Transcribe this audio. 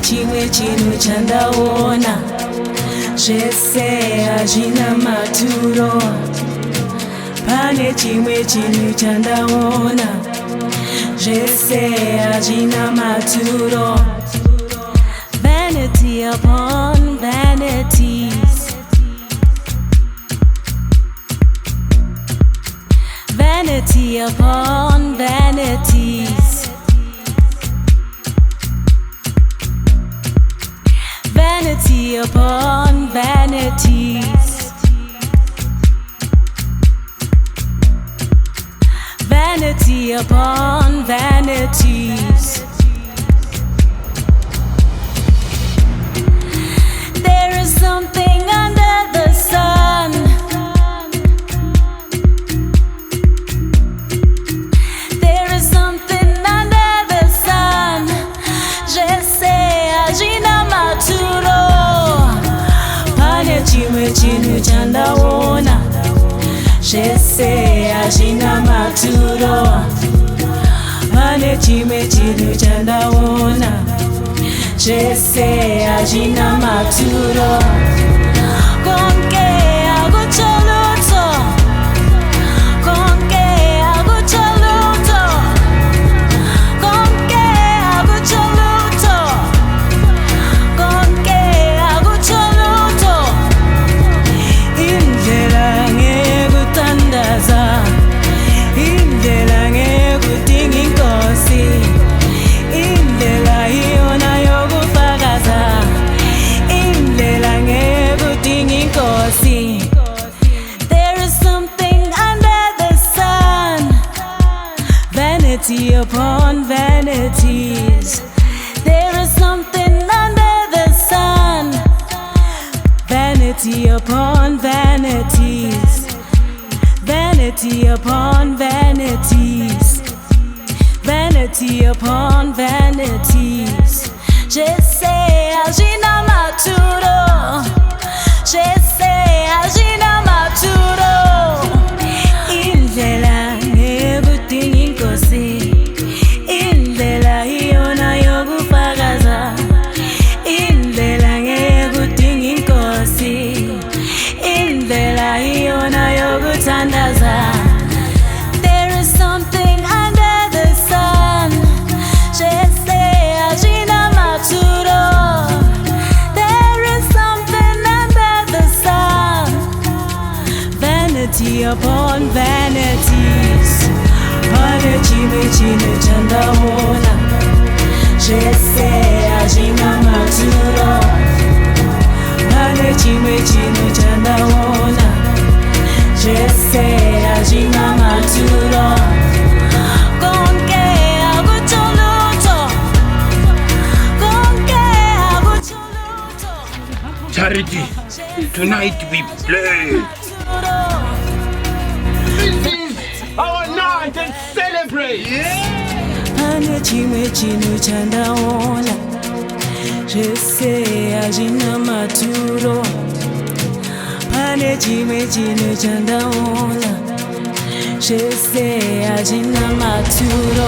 chimwe chinhu chandaona zvese hazvina maturo. Pane chimwe chinhu chandaona zvese hazvina maturo. Vanity upon vanities, vanity upon vanities, vanity upon vanities, vanity upon vanities. There is something under the sun. There is something under the sun. Zvese hazvina maturo. Pane chimwe chinhu chandaona zvese hazvina maturo. Pane chimwe chinhu chandaona zvese hazvina maturo. Konke hakucho lutho, konke hakucho lutho, konke hakucho lutho, konke hakucho lutho. Indlela ngekutandaza, indlela ngekudinga inkosi, indlela iyona yokufakaza, indlela ngekudinga inkosi. There is something under the sun, vanity upon vanities. There is something under the sun, vanity upon vanities, vanity upon vanities, vanity upon vanities. Zvese hazvina maturo, zvese hazvina maturo. Indlela ngekudinga inkosi, indlela iyona yokufakaza, indlela ngekudinga inkosi, indlela iyona yokuthandaza. There is something under the sun, zvese hazvina maturo. There is something under the sun, vanity upon vanities. Pane chimwe chinhu chandaona zvese hazvina maturo. Pane chimwe chinhu chandaona zvese hazvina maturo. Konke hakucho lutho, konke hakucho lutho. Charity, tonight we play. This is our night and celebrate. Pane chimwe chinhu chandaona zvese hazvina maturo. Pane chimwe chinhu chandaona zvese hazvina maturo.